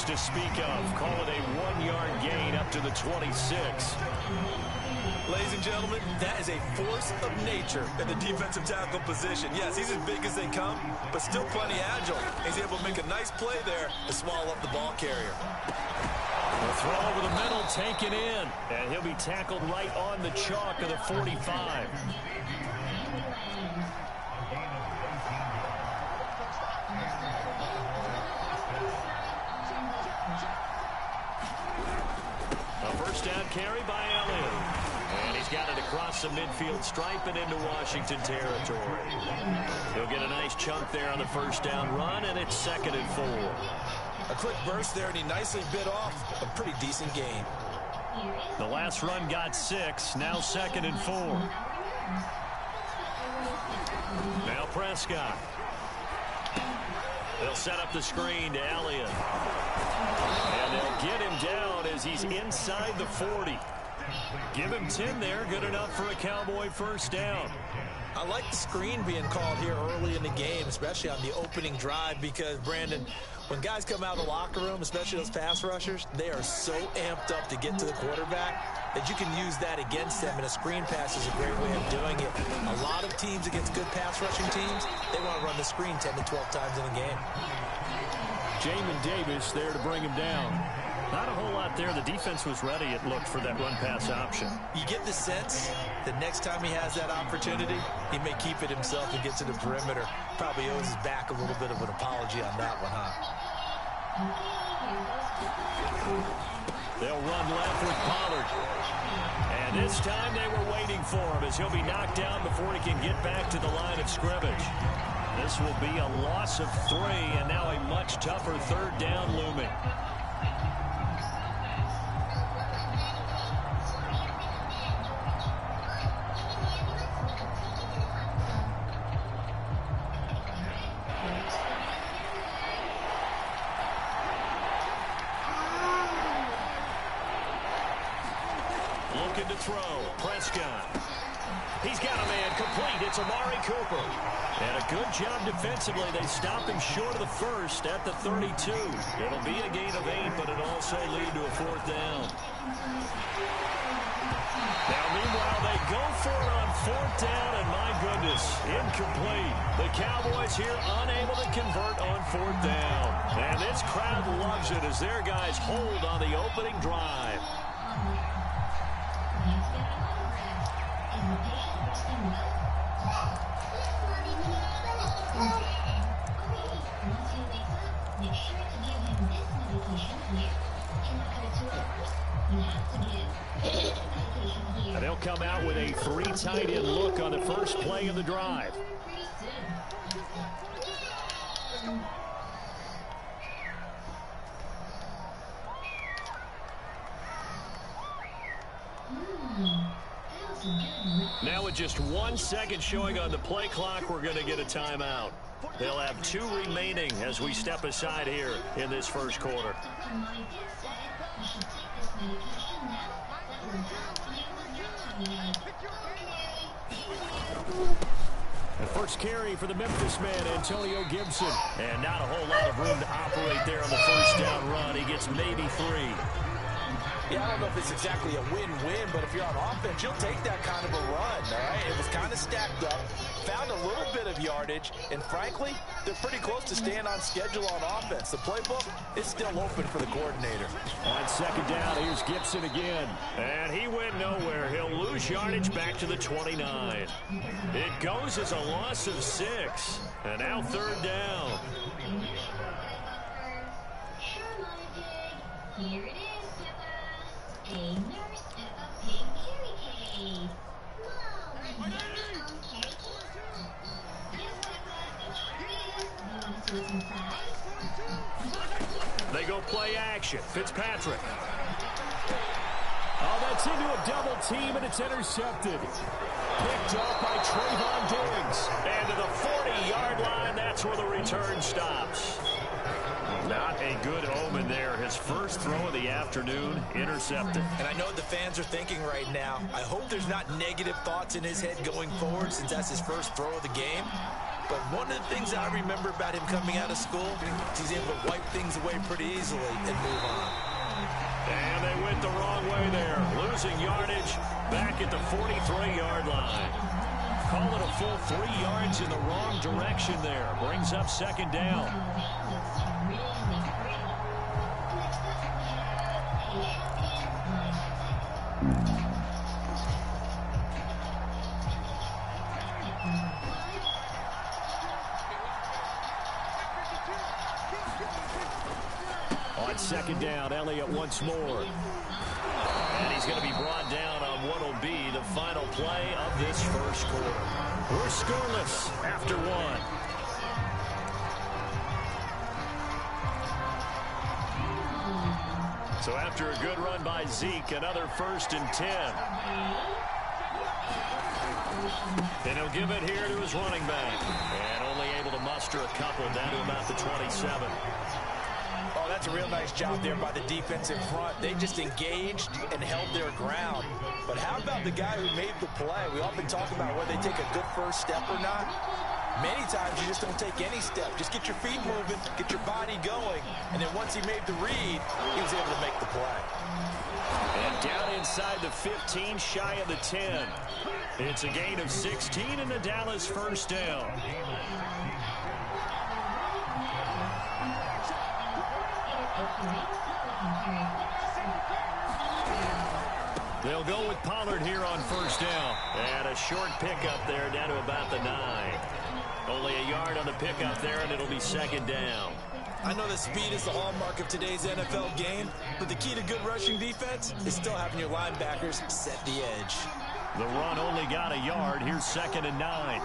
yards to speak of. Call it a 1-yard gain up to the 26. Ladies and gentlemen, that is a force of nature in the defensive tackle position. Yes, he's as big as they come, but still plenty agile. He's able to make a nice play there to swallow up the ball carrier. The throw over the middle taken in, and he'll be tackled right on the chalk of the 45. A first down carry by Elliott. And he's got it across the midfield stripe and into Washington territory. He'll get a nice chunk there on the first down run, and it's 2nd and 4. A quick burst there, and he nicely bit off a pretty decent gain. The last run got 6, now 2nd and 4. Now Prescott. They'll set up the screen to Elliott. And they'll get him down as he's inside the 40. Give him 10 there, good enough for a Cowboy first down. I like the screen being called here early in the game, especially on the opening drive, because, Brandon, when guys come out of the locker room, especially those pass rushers, they are so amped up to get to the quarterback that you can use that against them, and a screen pass is a great way of doing it. A lot of teams against good pass rushing teams, they want to run the screen 10 to 12 times in a game. Jamin Davis there to bring him down. Not a whole lot there. The defense was ready, it looked, for that run-pass option. You get the sense that next time he has that opportunity, he may keep it himself and get to the perimeter. Probably owes his back a little bit of an apology on that one, huh? They'll run left with Pollard. And this time they were waiting for him as he'll be knocked down before he can get back to the line of scrimmage. This will be a loss of 3, and now a much tougher 3rd down looming. Looking to throw. Prescott. He's got a man complete. It's Amari Cooper. And a good job defensively. They stop him short of the first at the 32. It'll be a gain of 8, but it'll also lead to a 4th down. Now, meanwhile, they go for it on 4th down, and my goodness, incomplete. The Cowboys here unable to convert on 4th down. And this crowd loves it as their guys hold on the opening drive. And they'll come out with a 3 tight end look on the first play of the drive. Now with just 1 second showing on the play clock, we're going to get a timeout. They'll have 2 remaining as we step aside here in this first quarter. The first carry for the Memphis man, Antonio Gibson. And not a whole lot of room to operate there on the first down run. He gets maybe 3. Yeah, I don't know if it's exactly a win-win, but if you're on offense, you'll take that kind of a run, all right? It was kind of stacked up, found a little bit of yardage, and frankly, they're pretty close to staying on schedule on offense. The playbook is still open for the coordinator. On 2nd down, here's Gibson again. And he went nowhere. He'll lose yardage back to the 29. It goes as a loss of 6. And now 3rd down. Here it is. A nurse at a pig carry cage. Whoa, carry cage. Guess what inside? They go play action. Fitzpatrick. Oh, that's into a double team, and it's intercepted. Picked off by Trayvon Diggs. And to the 40-yard line, that's where the return stops. Not a good omen there. His first throw of the afternoon, intercepted. And I know what the fans are thinking right now. I hope there's not negative thoughts in his head going forward since that's his first throw of the game. But one of the things I remember about him coming out of school is he's able to wipe things away pretty easily and move on. And they went the wrong way there. Losing yardage back at the 43-yard line. Call it a full 3 yards in the wrong direction there. Brings up second down. On second down, Elliott once more. And he's going to be brought down on what will be the final play of this first quarter. We're scoreless after one. So after a good run by Zeke, another 1st and 10. And he'll give it here to his running back. And only able to muster a couple down to about the 27. Oh, that's a real nice job there by the defense in front. They just engaged and held their ground. But how about the guy who made the play? We often talk about whether they take a good first step or not. Many times you just don't take any step. Just get your feet moving, get your body going, and then once he made the read, he was able to make the play. And down inside the 15, shy of the 10. It's a gain of 16 and the Dallas first down. They'll go with Pollard here on first down. And a short pickup there down to about the 9. Only a yard on the pickup there, and it'll be second down. I know that speed is the hallmark of today's NFL game, but the key to good rushing defense is still having your linebackers set the edge. The run only got a yard. Here's second and 9.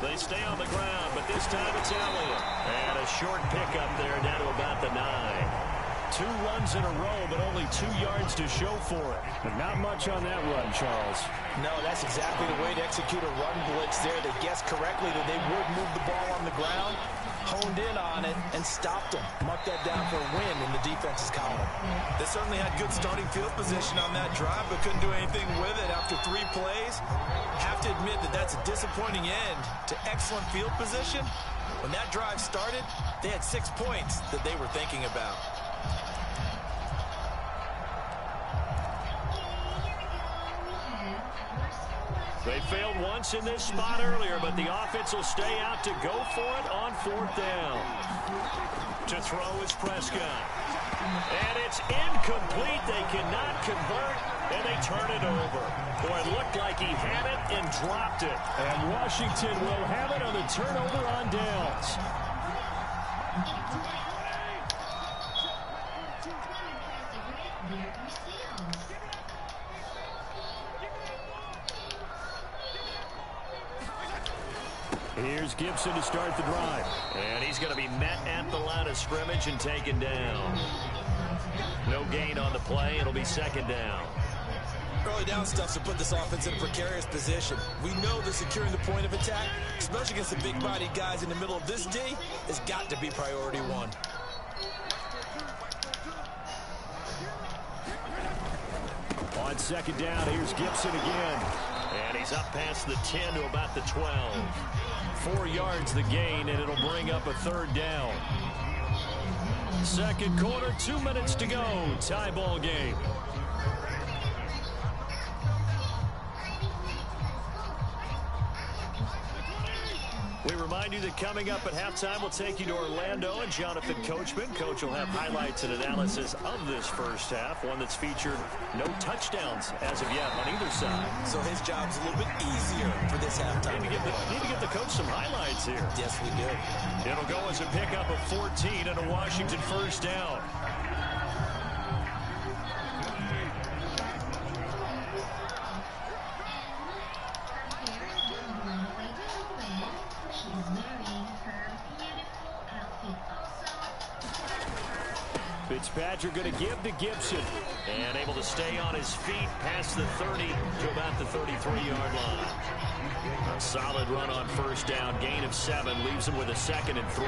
They stay on the ground, but this time it's Elliott. And a short pickup there down to about the 9. 2 runs in a row, but only 2 yards to show for it. But not much on that run, Charles. No, that's exactly the way to execute a run blitz there. They guessed correctly that they would move the ball on the ground, honed in on it, and stopped them. Mark that down for a win in the defense's column. They certainly had good starting field position on that drive, but couldn't do anything with it after 3 plays. Have to admit that that's a disappointing end to excellent field position. When that drive started, they had 6 points that they were thinking about. They failed once in this spot earlier, but the offense will stay out to go for it on 4th down. To throw is Prescott. And it's incomplete. They cannot convert, and they turn it over. Boy, it looked like he had it and dropped it. And Washington will have it on the turnover on downs. Here's Gibson to start the drive. And he's going to be met at the line of scrimmage and taken down. No gain on the play. It'll be second down. Early down stuff to put this offense in a precarious position. We know that securing the point of attack, especially against the big-bodied guys in the middle of this D, has got to be priority 1. On second down, here's Gibson again. And he's up past the 10 to about the 12. 4 yards the gain, and it'll bring up a 3rd down. Second quarter, 2 minutes to go. Tie ball game. We remind you that coming up at halftime, we'll take you to Orlando and Jonathan Coachman. Coach will have highlights and analysis of this first half, one that's featured no touchdowns as of yet on either side. So his job's a little bit easier for this halftime. Need to get the coach some highlights here. Yes, we did. It'll go as a pickup of 14 and a Washington first down. Fitzpatrick going to give to Gibson. And able to stay on his feet past the 30 to about the 33-yard line. A solid run on first down. Gain of 7 leaves him with a 2nd and 3.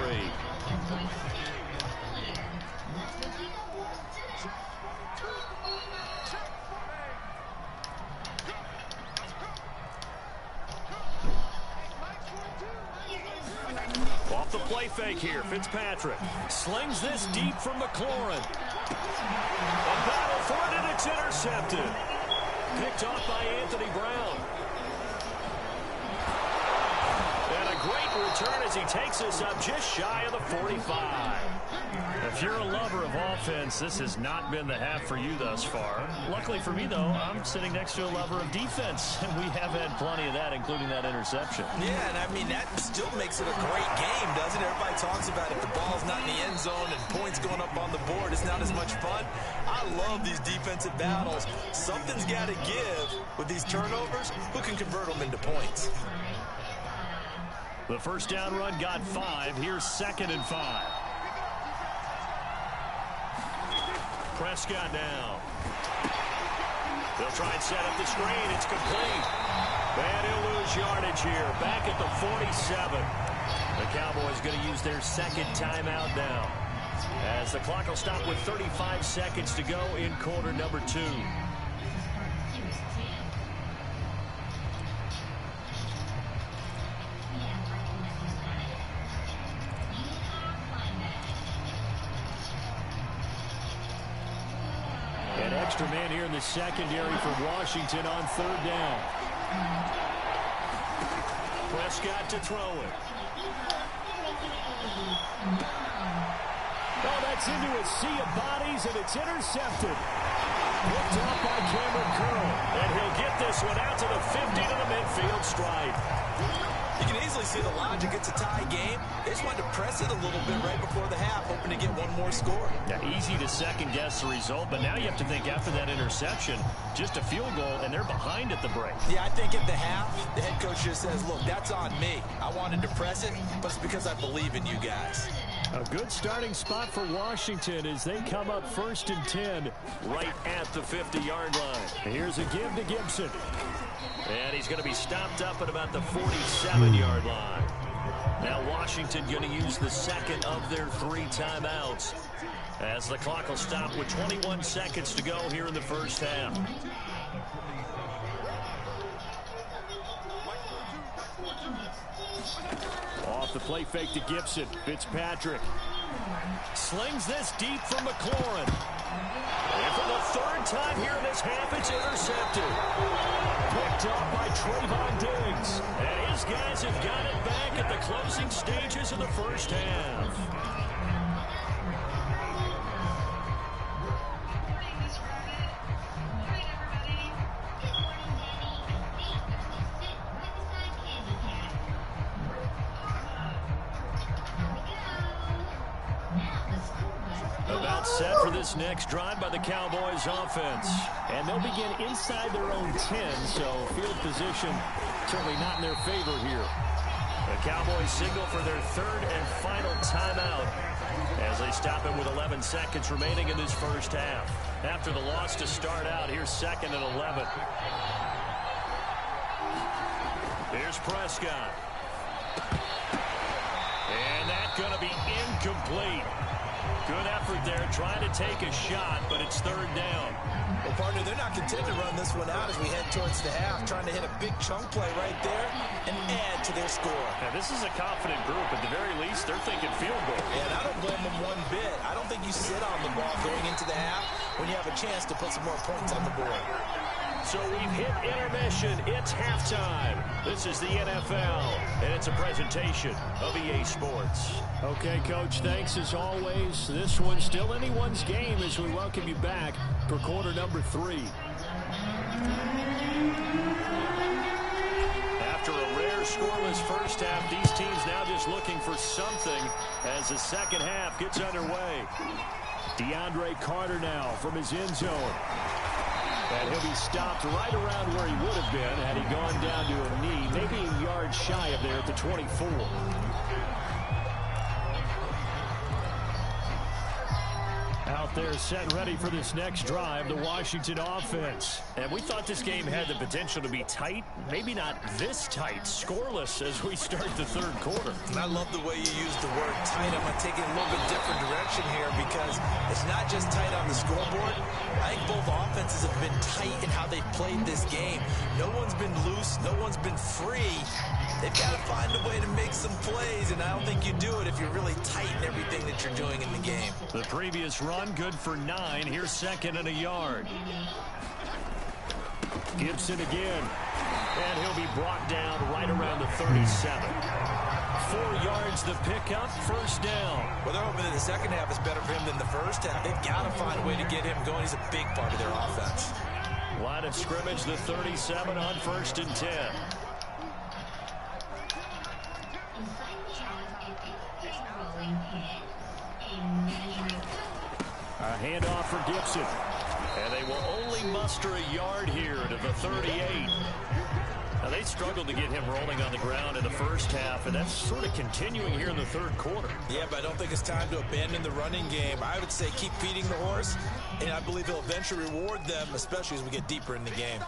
Off the play fake here, Fitzpatrick slings this deep from McLaurin. A battle for it, and it's intercepted. Picked off by Anthony Brown. And a great return as he takes us up just shy of the 45. If you're a lover of offense, this has not been the half for you thus far. Luckily for me, though, I'm sitting next to a lover of defense, and we have had plenty of that, including that interception. Yeah, and I mean, that still makes it a great game, doesn't it? Everybody talks about if the ball's not in the end zone and points going up on the board, it's not as much fun. I love these defensive battles. Something's got to give with these turnovers. Who can convert them into points? The first down run got 5. Here's 2nd and 5. Prescott now. They'll try and set up the screen. It's complete. And he'll lose yardage here. Back at the 47. The Cowboys going to use their second timeout now, as the clock will stop with 35 seconds to go in quarter number 2. Extra man here in the secondary for Washington on 3rd down. Prescott to throw it. Oh, that's into a sea of bodies, and it's intercepted. Picked off by Cameron Curl. And he'll get this one out to the 50 to the midfield stripe. You can easily see the logic. It's a tie game. They just wanted to press it a little bit right before the half, hoping to get one more score. Yeah, easy to second-guess the result, but now you have to think after that interception, just a field goal, and they're behind at the break. Yeah, I think at the half, the head coach just says, look, that's on me. I wanted to press it, but it's because I believe in you guys. A good starting spot for Washington as they come up 1st and 10. Right at the 50-yard line. Here's a give to Gibson. And he's going to be stopped up at about the 47-yard line. Now Washington going to use the second of their 3 timeouts, as the clock will stop with 21 seconds to go here in the first half. Off the play fake to Gibson. Fitzpatrick slings this deep from McLaurin. And for the 3rd time here in this half, it's intercepted. picked off by Trayvon Diggs. And his guys have got it back at the closing stages of the first half. About set for this next drive by the Cowboys offense. And they'll begin inside their own 10, so field position certainly not in their favor here. The Cowboys signal for their 3rd and final timeout as they stop it with 11 seconds remaining in this first half. After the loss to start out, here's 2nd and 11. Here's Prescott. And that's going to be incomplete. Good effort there, trying to take a shot, but it's 3rd down. Well, partner, they're not content to run this one out as we head towards the half, trying to hit a big chunk play right there and add to their score. Now, this is a confident group. At the very least, they're thinking field goal. And I don't blame them one bit. I don't think you sit on the ball going into the half when you have a chance to put some more points on the board. So we've hit intermission. It's halftime. This is the NFL, and it's a presentation of EA Sports. Okay, Coach, thanks as always. This one's still anyone's game as we welcome you back for quarter number 3. After a rare scoreless first half, these teams now just looking for something as the second half gets underway. DeAndre Carter now from his end zone. And he'll be stopped right around where he would have been had he gone down to a knee, maybe a yard shy of there at the 24. Out there set and ready for this next drive, the Washington offense. And we thought this game had the potential to be tight, maybe not this tight, scoreless as we start the third quarter. And I love the way you use the word tight. I'm going to take it a little bit different direction here because it's not just tight on the scoreboard. I think both offenses have been tight in how they've played this game. No one's been loose. No one's been free. They've got to find a way to make some plays, and I don't think you do it if you're really tight in everything that you're doing in the game. The previous run, good for 9. Here's second and a yard. Gibson again. And he'll be brought down right around the 37. 4 yards the pickup, first down. Well, they're hoping that the second half is better for him than the first half. They've got to find a way to get him going. He's a big part of their offense. Line of scrimmage, the 37 on 1st and 10. A handoff for Gibson. And they will only muster a yard here to the 38. Now, they struggled to get him rolling on the ground in the first half, and that's sort of continuing here in the third quarter. Yeah, but I don't think it's time to abandon the running game. I would say keep feeding the horse, and I believe he'll eventually reward them, especially as we get deeper in the game.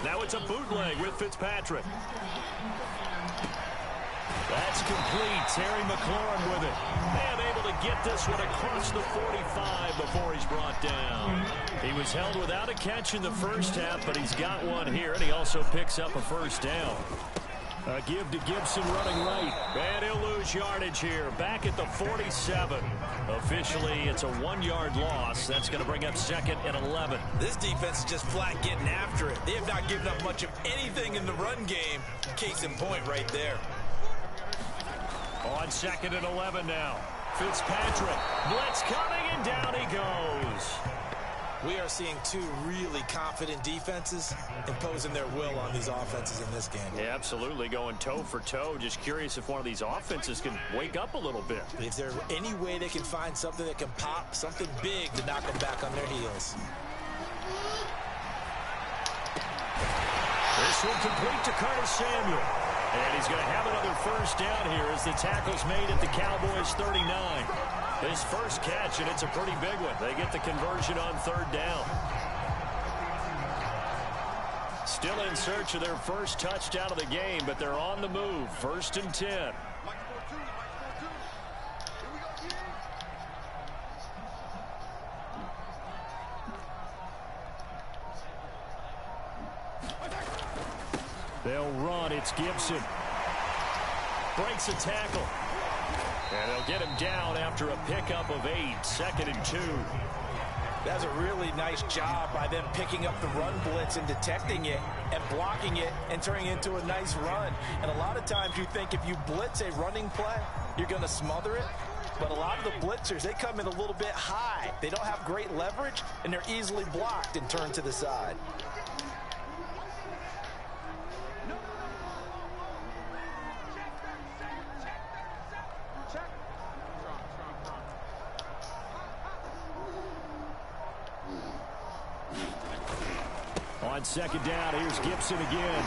Now it's a bootleg with Fitzpatrick. That's complete. Terry McLaurin with it. And able to get this one across the 45 before he's brought down. He was held without a catch in the first half, but he's got one here, and he also picks up a first down. A give to Gibson running right. And he'll lose yardage here. Back at the 47. Officially, it's a 1-yard loss. That's going to bring up second and 11. This defense is just flat getting after it. They have not given up much of anything in the run game. Case in point right there. On second and 11 now. Fitzpatrick. Blitz coming, and down he goes. We are seeing 2 really confident defenses imposing their will on these offenses in this game. Yeah, absolutely. Going toe for toe. Just curious if one of these offenses can wake up a little bit. Is there any way they can find something that can pop, something big to knock them back on their heels? This one complete to Curtis Samuel. And he's going to have another first down here as the tackle's made at the Cowboys' 39. His first catch, and it's a pretty big one. They get the conversion on third down. Still in search of their first touchdown of the game, but they're on the move. 1st and 10. They'll run. It's Gibson. Breaks a tackle. And they'll get him down after a pickup of 8. 2nd and 2. That's a really nice job by them picking up the run blitz and detecting it and blocking it and turning it into a nice run. And a lot of times you think if you blitz a running play, you're going to smother it. But a lot of the blitzers, they come in a little bit high. They don't have great leverage, and they're easily blocked and turned to the side. On second down, here's Gibson again.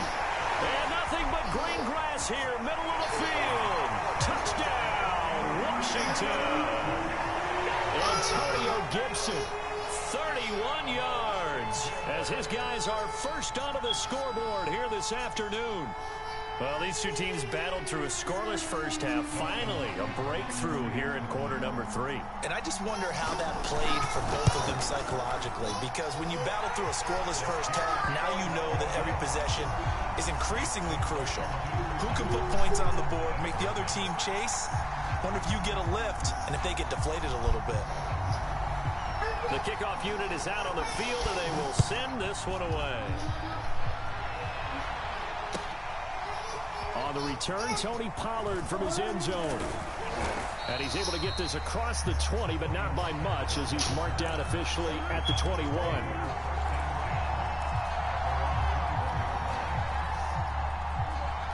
And nothing but green grass here, middle of the field. Touchdown, Washington. Antonio Gibson, 31 yards, as his guys are first onto the scoreboard here this afternoon. Well, these 2 teams battled through a scoreless first half. Finally, a breakthrough here in quarter number 3. And I just wonder how that played for both of them psychologically, because when you battle through a scoreless first half, now you know that every possession is increasingly crucial. Who can put points on the board, make the other team chase? Wonder if you get a lift and if they get deflated a little bit. The kickoff unit is out on the field, and they will send this one away. On the return, Tony Pollard from his end zone. And he's able to get this across the 20, but not by much, as he's marked down officially at the 21.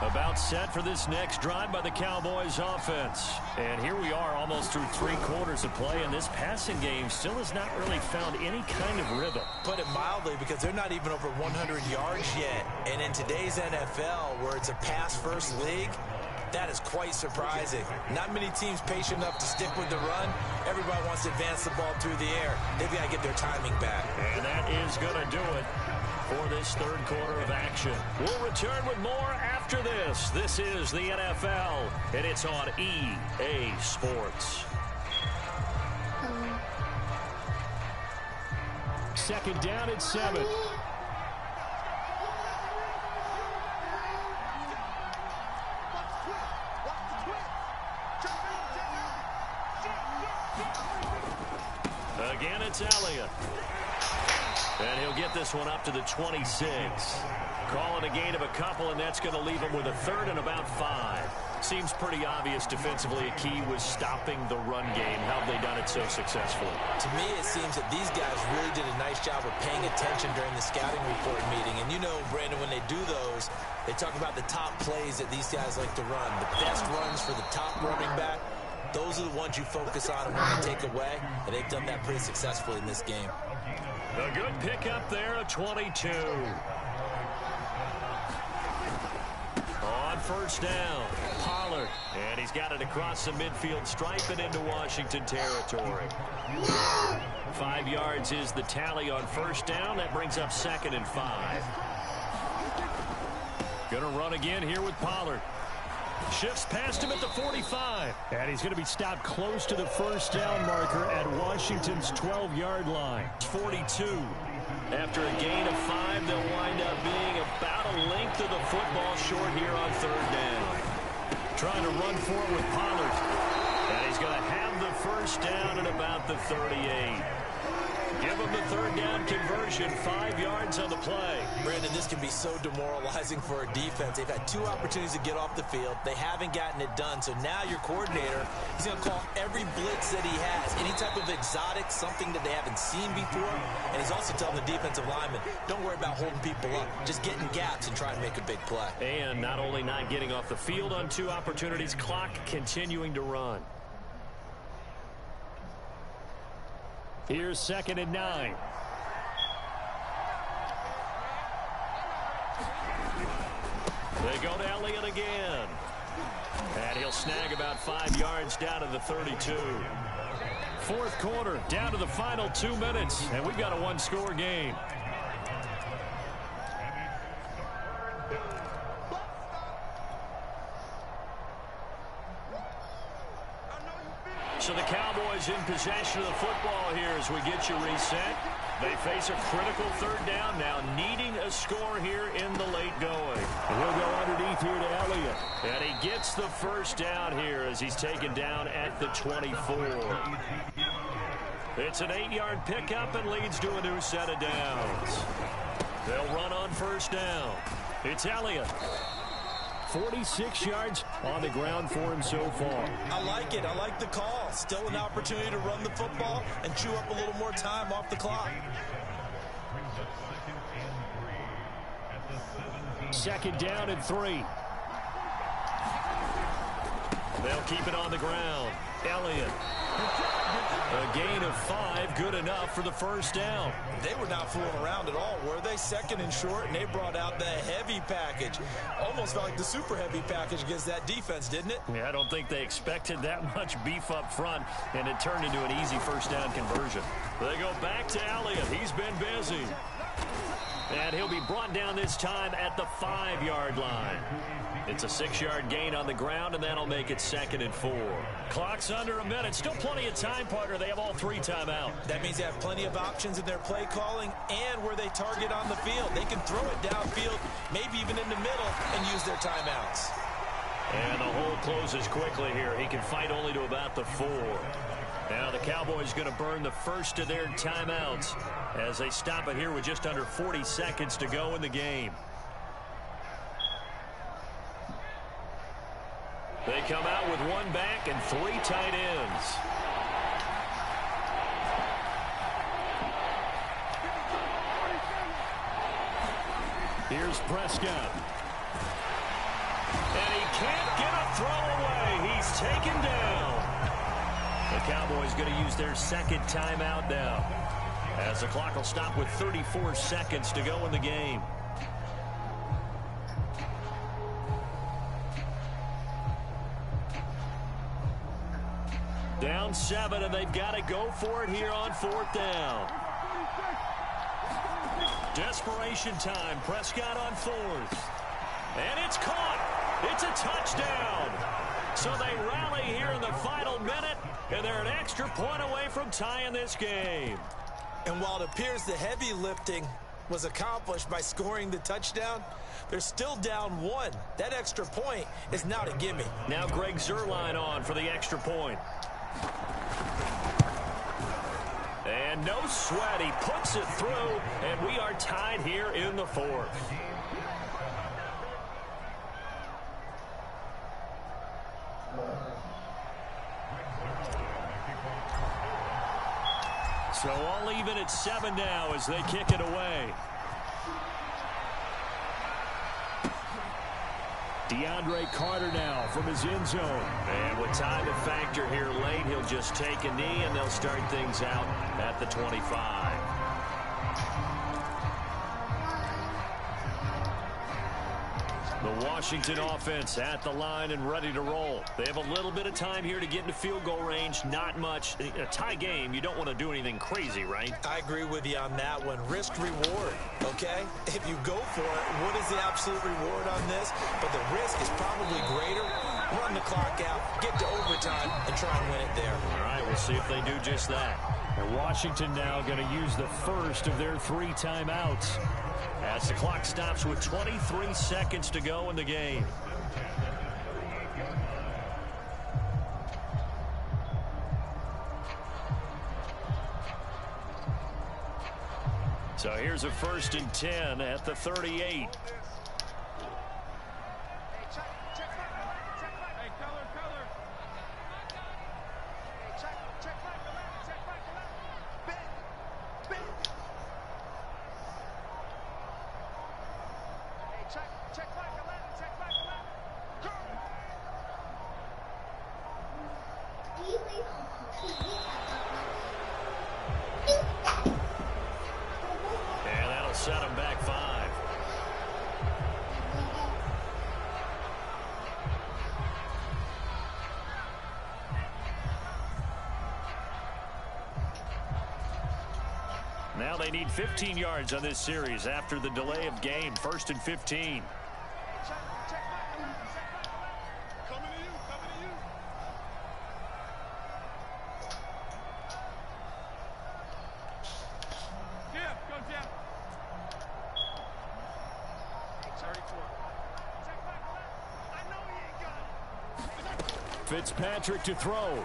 About set for this next drive by the Cowboys offense. And here we are almost through 3 quarters of play, and this passing game still has not really found any kind of rhythm. Put it mildly, because they're not even over 100 yards yet. And in today's NFL, where it's a pass-first league, That is quite surprising. Not many teams patient enough to stick with the run. Everybody wants to advance the ball through the air. They've got to get their timing back. And that is going to do it for this third quarter of action. We'll return with more after this. This is the NFL, and it's on EA Sports. Second down at 7. Again, it's Elliott. And he'll get this one up to the 26. Calling a gain of a couple, and that's going to leave him with a third and about 5. Seems pretty obvious defensively a key was stopping the run game. How have they done it so successfully? To me, it seems that these guys really did a nice job of paying attention during the scouting report meeting. And you know, Brandon, when they do those, they talk about the top plays that these guys like to run. The best runs for the top running back, those are the ones you focus on and want to take away. And they've done that pretty successfully in this game. A good pickup there, a 22. On first down, Pollard. And he's got it across the midfield stripe and into Washington territory. 5 yards is the tally on first down. That brings up 2nd and 5. Gonna run again here with Pollard. Shifts past him at the 45. And he's going to be stopped close to the first down marker at Washington's 12-yard line. 42. After a gain of 5, they'll wind up being about a length of the football short here on third down. Trying to run forward with Pollard. And he's going to have the first down at about the 38. Give him the third down conversion, 5 yards on the play. Brandon, this can be so demoralizing for a defense. They've had 2 opportunities to get off the field. They haven't gotten it done. So now your coordinator, he's going to call every blitz that he has, any type of exotic, something that they haven't seen before. And he's also telling the defensive lineman, don't worry about holding people up. Just get in gaps and try and make a big play. And not only not getting off the field on 2 opportunities, clock continuing to run. Here's 2nd and 9. They go to Elliott again. And he'll snag about 5 yards down to the 32. Fourth quarter, down to the final 2 minutes. And we've got a 1-score game. So the Cowboys in possession of the football here as we get you reset. They face a critical third down now, needing a score here in the late going. And he'll go underneath here to Elliott. And he gets the first down here as he's taken down at the 24. It's an 8-yard pickup and leads to a new set of downs. They'll run on first down. It's Elliott. 46 yards on the ground for him so far. I like it. I like the call. Still an opportunity to run the football and chew up a little more time off the clock. 2nd down and 3. They'll keep it on the ground. Elliott. A gain of 5, good enough for the first down. They were not fooling around at all, were they? 2nd and short, and they brought out the heavy package. Almost felt like the super heavy package against that defense, didn't it? Yeah, I don't think they expected that much beef up front, and it turned into an easy first down conversion. They go back to Elliott. He's been busy. And he'll be brought down this time at the 5-yard line. It's a 6-yard gain on the ground, and that'll make it 2nd and 4. Clock's under a minute. Still plenty of time, partner. They have all 3 timeout. That means they have plenty of options in their play calling and where they target on the field. They can throw it downfield, maybe even in the middle, and use their timeouts. And the hole closes quickly here. He can fight only to about the 4. Now the Cowboys going to burn the first of their timeouts as they stop it here with just under 40 seconds to go in the game. They come out with 1 back and 3 tight ends. Here's Prescott. And he can't get a throw away. He's taken down. The Cowboys going to use their 2nd timeout now, as the clock will stop with 34 seconds to go in the game. Down 7, and they've got to go for it here on 4th down. Desperation time. Prescott on 4th. And it's caught. It's a touchdown. So they rally here in the final minute, and they're an extra point away from tying this game. And while it appears the heavy lifting was accomplished by scoring the touchdown, they're still down 1. That extra point is not a gimme. Now Greg Zuerlein on for the extra point. And no sweat. He puts it through, and we are tied here in the 4th. So all even at 7 now as they kick it away. DeAndre Carter now from his end zone. And with time to factor here late, he'll just take a knee, and they'll start things out at the 25. The Washington offense at the line and ready to roll. They have a little bit of time here to get into field goal range. Not much. In a tie game, you don't want to do anything crazy, right? I agree with you on that one. Risk reward, okay? If you go for it, what is the absolute reward on this? But the risk is probably greater. Run the clock out, get to overtime, and try and win it there. All right, we'll see if they do just that. And Washington now going to use the first of their 3 timeouts. As the clock stops with 23 seconds to go in the game. So here's a 1st and 10 at the 38. And that'll set them back 5. Now they need 15 yards on this series after the delay of game. 1st and 15. Fitzpatrick to throw.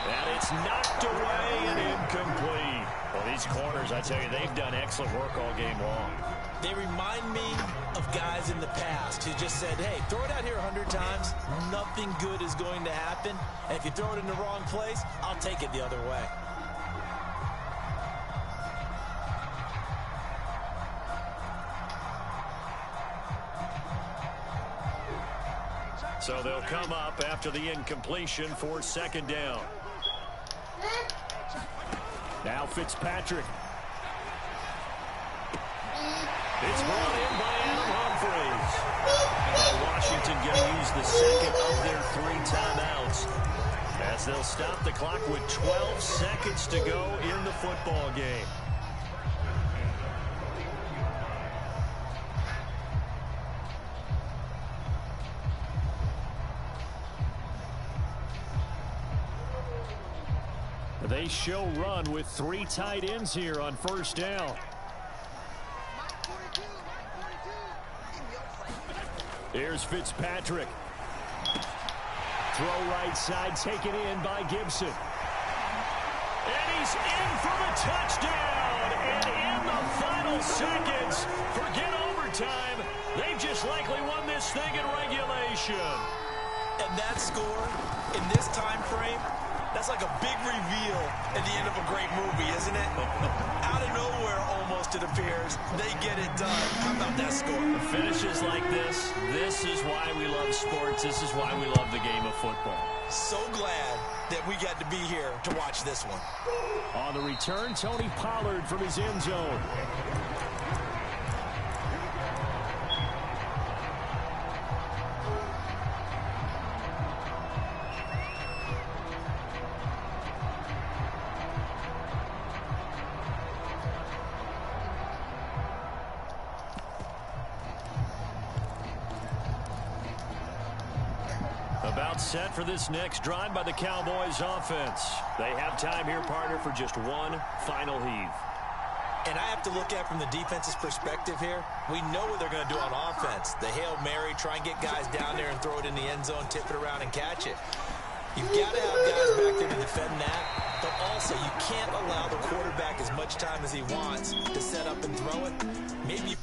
And it's knocked away and incomplete. Well, these corners, I tell you, they've done excellent work all game long. They remind me of guys in the past who just said, hey, throw it out here 100 times. Nothing good is going to happen. And if you throw it in the wrong place, I'll take it the other way. So they'll come up after the incompletion for 2nd down. Now Fitzpatrick. It's brought in by Adam Humphries. Washington going to use the 2nd of their 3 timeouts as they'll stop the clock with 12 seconds to go in the football game. They show run with 3 tight ends here on 1st down. Here's Fitzpatrick. Throw right side, taken in by Gibson. And he's in for the touchdown. And in the final seconds, forget overtime. They've just likely won this thing in regulation. And that score in this time frame, that's like a big reveal at the end of a great movie, isn't it? Out of nowhere, almost, it appears. They get it done. How about that score? Finishes like this is why we love sports. This is why we love the game of football. So glad that we got to be here to watch this one. On the return, Tony Pollard from his end zone. About set for this next drive by the Cowboys offense. They have time here, partner, for just one final heave. And I have to look at from the defense's perspective here. We know what they're going to do on offense. The Hail Mary, try and get guys down there and throw it in the end zone, tip it around and catch it. You've got to have guys back there to defend that, but also you can't allow the quarterback as much time as he wants to set up and throw it. Maybe